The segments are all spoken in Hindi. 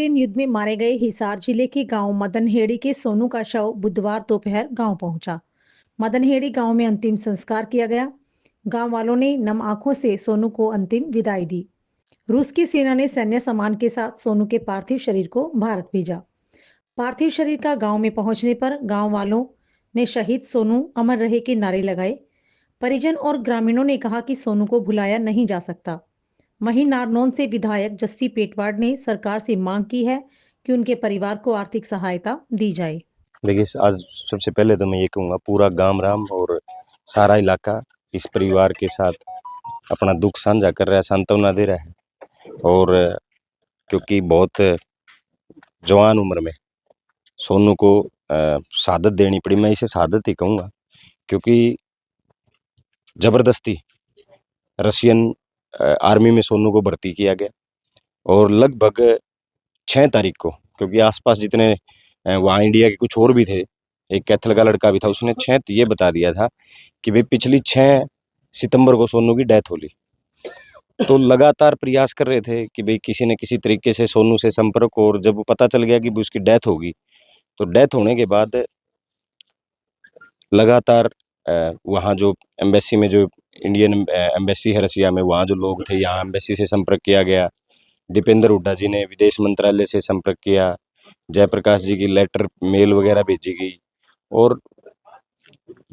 कारगिल युद्ध में मारे गए हिसार जिले के गांव मदनहेड़ी के सोनू का शव बुधवार दोपहर गांव पहुंचा। मदनहेड़ी गांव में अंतिम संस्कार किया गया। गांव वालों ने नम आंखों से सोनू को अंतिम विदाई दी। रूस की सेना ने सैन्य सम्मान के साथ सोनू के पार्थिव शरीर को भारत भेजा। पार्थिव शरीर का गांव में पहुंचने पर गांव वालों ने शहीद सोनू अमर रहे के नारे लगाए। परिजन और ग्रामीणों ने कहा कि सोनू को भुलाया नहीं जा सकता। वहीं नारनौल से विधायक जस्सी पेटवाड ने सरकार से मांग की है कि उनके परिवार को आर्थिक सहायता दी जाए। देखिए, आज सबसे पहले तो मैं ये कहूँगा, पूरा गांव राम और सारा इलाका इस परिवार के साथ अपना दुख साझा कर रहा है, सांत्वना दे रहा है। और क्योंकि बहुत जवान उम्र में सोनू को शहादत देनी पड़ी, मैं इसे शहादत ही कहूँगा, क्योंकि जबरदस्ती रशियन आर्मी में सोनू को भर्ती किया गया। और लगभग 6 तारीख को, क्योंकि आसपास जितने वहाँ इंडिया के कुछ और भी थे, एक कैथल का लड़का भी था, उसने 6 ये बता दिया था कि भाई पिछली 6 सितंबर को सोनू की डेथ होली। तो लगातार प्रयास कर रहे थे कि भाई किसी न किसी तरीके से सोनू से संपर्क, और जब पता चल गया कि उसकी डेथ होगी, तो डेथ होने के बाद लगातार वहाँ जो एम्बेसी में, जो इंडियन एम्बेसी है रसिया में, वहाँ जो लोग थे, यहाँ एम्बेसी से संपर्क किया गया। दीपेंद्र हुड्डा जी ने विदेश मंत्रालय से संपर्क किया, जयप्रकाश जी की लेटर मेल वगैरह भेजी गई। और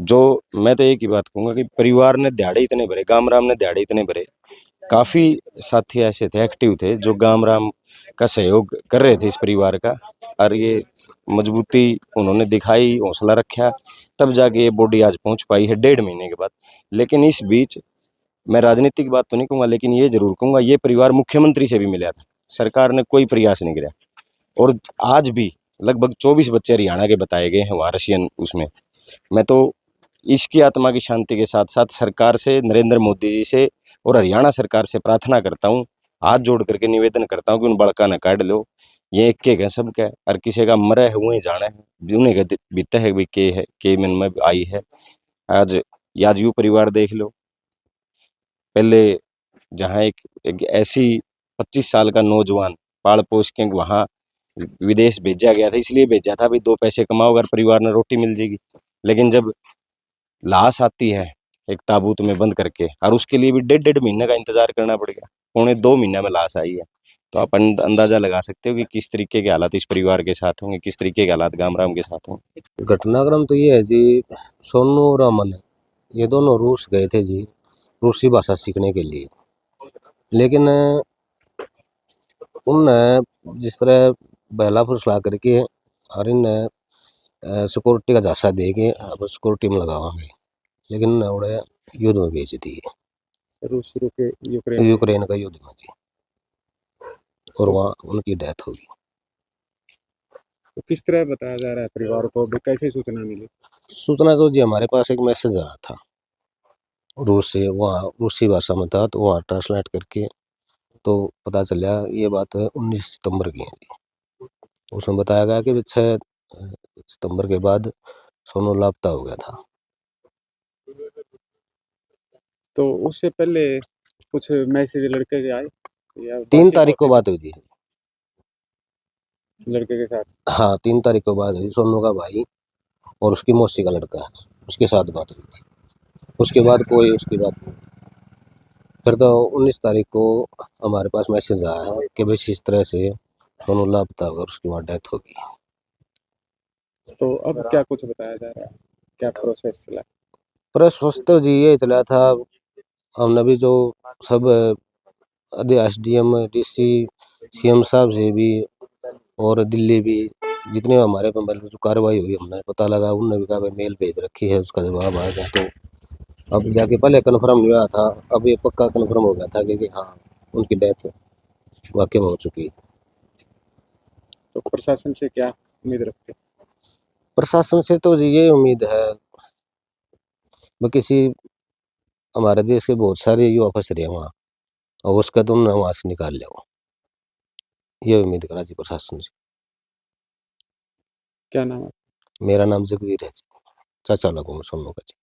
जो मैं तो एक ही बात कहूँगा कि परिवार ने दिहाड़े इतने भरे, गामराम ने दिहाड़े इतने भरे, काफ़ी साथी ऐसे थे, एक्टिव थे, जो गामराम का सहयोग कर रहे थे इस परिवार का। और ये मजबूती उन्होंने दिखाई, हौसला रखा, तब जाके ये बॉडी आज पहुंच पाई है 1.5 महीने के बाद। लेकिन इस बीच मैं राजनीतिक बात तो नहीं कहूँगा, लेकिन ये जरूर कहूँगा, ये परिवार मुख्यमंत्री से भी मिला था, सरकार ने कोई प्रयास नहीं किया। और आज भी लगभग 24 बच्चे हरियाणा के बताए गए हैं वहाँ रशियन उसमें। मैं तो इसकी आत्मा की शांति के साथ साथ सरकार से, नरेंद्र मोदी जी से और हरियाणा सरकार से प्रार्थना करता हूँ, हाथ जोड़ करके निवेदन करता हूँ कि उन बड़का न काट लो। ये एक के है सबका, और किसी का मरे हुए जाना है, उन्हें का बीता है भी के मन में आई है। आज यू परिवार देख लो, पहले जहाँ एक ऐसी 25 साल का नौजवान पाल पोस के वहाँ विदेश भेजा गया था, इसलिए भेजा था भाई 2 पैसे कमाओ, अगर परिवार ने रोटी मिल जाएगी। लेकिन जब लाश आती है एक ताबूत में बंद करके, और उसके लिए भी 1.5 महीने का इंतजार करना पड़ेगा, 2.25 महीने में लाश आई है। तो आप अंदाजा लगा सकते हो कि किस तरीके के हालात इस परिवार के साथ होंगे, किस तरीके के हालात गामराम के साथ होंगे। घटनाक्रम तो ये है जी, सोनू और अमन ये दोनों रूस गए थे जी, रूसी भाषा सीखने के लिए। लेकिन उनने जिस तरह बहला फुसला करके और इन सिक्योरिटी का झांसा दे के अब सिक्योरिटी में लगावांगे, लेकिन उन्हें युद्ध में भेज दिए, यूक्रेन का युद्ध में जी, और वहाँ उनकी डेथ होगी। तो किस तरह बताया जा रहा है परिवार को, कैसे सूचना मिली? सूचना तो जी हमारे पास एक मैसेज आया था रूस से, वहाँ रूसी भाषा में था, तो वहाँ ट्रांसलेट करके तो पता चला ये बात 19 सितंबर की है जी। उसमें बताया गया कि 6 सितंबर के बाद सोनू लापता हो गया था। तो उससे पहले कुछ मैसेज लड़के के आए या 3 तारीख को बात हुई थी लड़के के साथ? हाँ, 3 तारीख को बात हुई, सोनू का भाई और उसकी मौसी का लड़का है, उसके साथ बात हुई थी। उसके बाद कोई उसकी बात नहीं। फिर तो 19 तारीख को हमारे पास मैसेज आया है कि भाई इस तरह से सोनू लापता होगा और उसकी वहाँ डेथ होगी। तो अब क्या कुछ बताया जा रहा है, क्या प्रोसेस चला? प्रोसेस तो जी ये चला था, हमने भी जो सब एसडीएम, डीसी, सीएम साहब से भी और दिल्ली भी जितने हमारे पे जो कार्रवाई हुई हमने पता लगा, उनने भी कहा मेल भेज रखी है, उसका जवाब आएगा। तो अब जाके पहले कन्फर्म हुआ था, अब ये पक्का कन्फर्म हो गया था कि हाँ उनकी डेथ वाकई में हो चुकी है। तो प्रशासन से क्या उम्मीद रखते हैं? प्रशासन से तो जी ये उम्मीद है वो किसी हमारे देश के बहुत सारे युवा फंस रहे हैं वहाँ, और उसका तुम वहाँ से निकाल लो, ये उम्मीद करा जी प्रशासन से। क्या नाम है? मेरा नाम जगवीर है जी, चाचा लगूंगा सोनू का जी।